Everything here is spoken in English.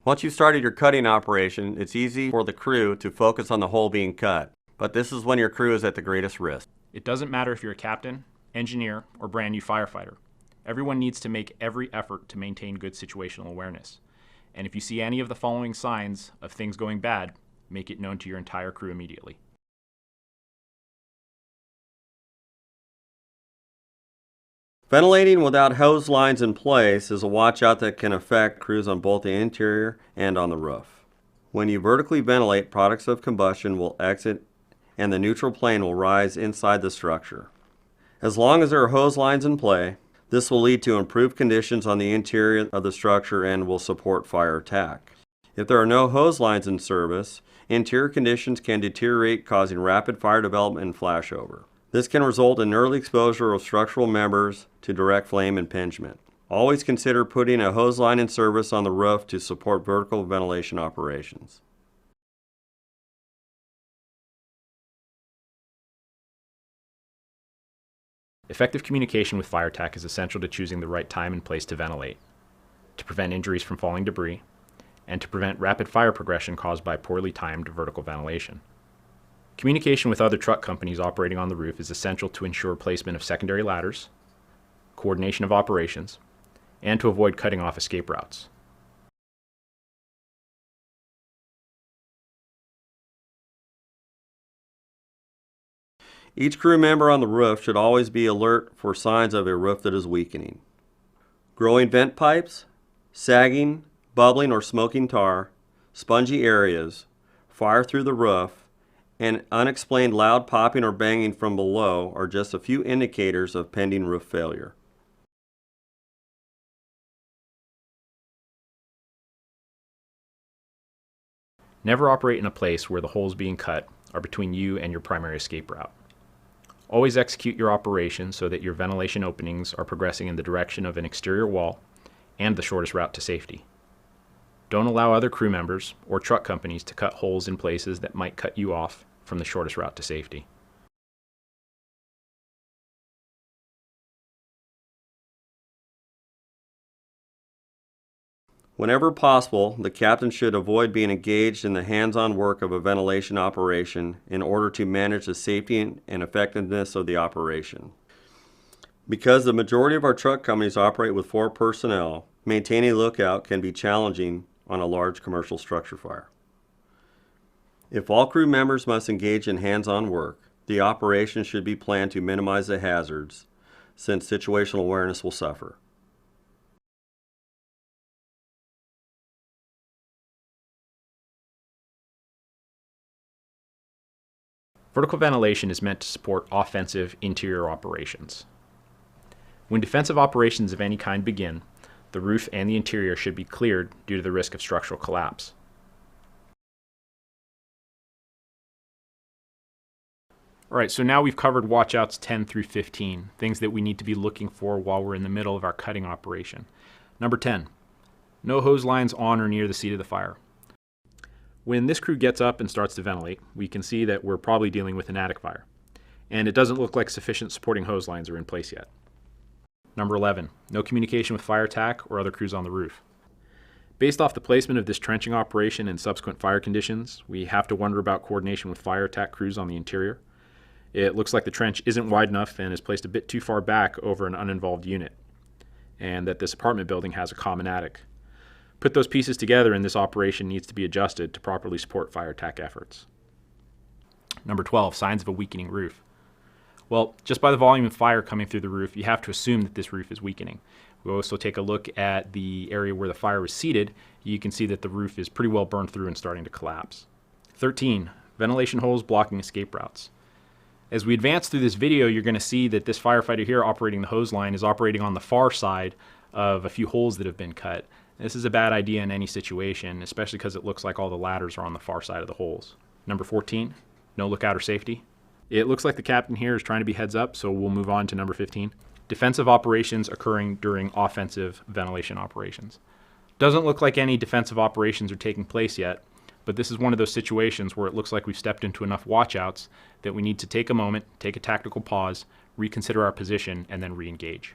Once you've started your cutting operation, it's easy for the crew to focus on the hole being cut, but this is when your crew is at the greatest risk. It doesn't matter if you're a captain, engineer, or brand new firefighter. Everyone needs to make every effort to maintain good situational awareness. And if you see any of the following signs of things going bad, make it known to your entire crew immediately. Ventilating without hose lines in place is a watch-out that can affect crews on both the interior and on the roof. When you vertically ventilate, products of combustion will exit and the neutral plane will rise inside the structure. As long as there are hose lines in play, this will lead to improved conditions on the interior of the structure and will support fire attack. If there are no hose lines in service, interior conditions can deteriorate, causing rapid fire development and flashover. This can result in early exposure of structural members to direct flame impingement. Always consider putting a hose line in service on the roof to support vertical ventilation operations. Effective communication with fire attack is essential to choosing the right time and place to ventilate, to prevent injuries from falling debris, and to prevent rapid fire progression caused by poorly timed vertical ventilation. Communication with other truck companies operating on the roof is essential to ensure placement of secondary ladders, coordination of operations, and to avoid cutting off escape routes. Each crew member on the roof should always be alert for signs of a roof that is weakening. Growing vent pipes, sagging, bubbling or smoking tar, spongy areas, fire through the roof, and unexplained loud popping or banging from below are just a few indicators of pending roof failure. Never operate in a place where the holes being cut are between you and your primary escape route. Always execute your operation so that your ventilation openings are progressing in the direction of an exterior wall and the shortest route to safety. Don't allow other crew members or truck companies to cut holes in places that might cut you off from the shortest route to safety. Whenever possible, the captain should avoid being engaged in the hands-on work of a ventilation operation in order to manage the safety and effectiveness of the operation. Because the majority of our truck companies operate with 4 personnel, maintaining a lookout can be challenging on a large commercial structure fire. If all crew members must engage in hands-on work, the operation should be planned to minimize the hazards, since situational awareness will suffer. Vertical ventilation is meant to support offensive interior operations. When defensive operations of any kind begin, the roof and the interior should be cleared due to the risk of structural collapse. All right, so now we've covered watchouts 10 through 15, things that we need to be looking for while we're in the middle of our cutting operation. Number 10, no hose lines on or near the seat of the fire. When this crew gets up and starts to ventilate, we can see that we're probably dealing with an attic fire, and it doesn't look like sufficient supporting hose lines are in place yet. Number 11, no communication with fire attack or other crews on the roof. Based off the placement of this trenching operation and subsequent fire conditions, we have to wonder about coordination with fire attack crews on the interior. It looks like the trench isn't wide enough and is placed a bit too far back over an uninvolved unit, and that this apartment building has a common attic. Put those pieces together and this operation needs to be adjusted to properly support fire attack efforts. Number 12, signs of a weakening roof. Well, just by the volume of fire coming through the roof, you have to assume that this roof is weakening. We also take a look at the area where the fire was seated. You can see that the roof is pretty well burned through and starting to collapse. 13, ventilation holes blocking escape routes. As we advance through this video, you're going to see that this firefighter here operating the hose line is operating on the far side of a few holes that have been cut. This is a bad idea in any situation, especially because it looks like all the ladders are on the far side of the holes. Number 14, no lookout or safety. It looks like the captain here is trying to be heads up, so we'll move on to number 15. Defensive operations occurring during offensive ventilation operations. Doesn't look like any defensive operations are taking place yet, but this is one of those situations where it looks like we've stepped into enough watchouts that we need to take a moment, take a tactical pause, reconsider our position, and then re-engage.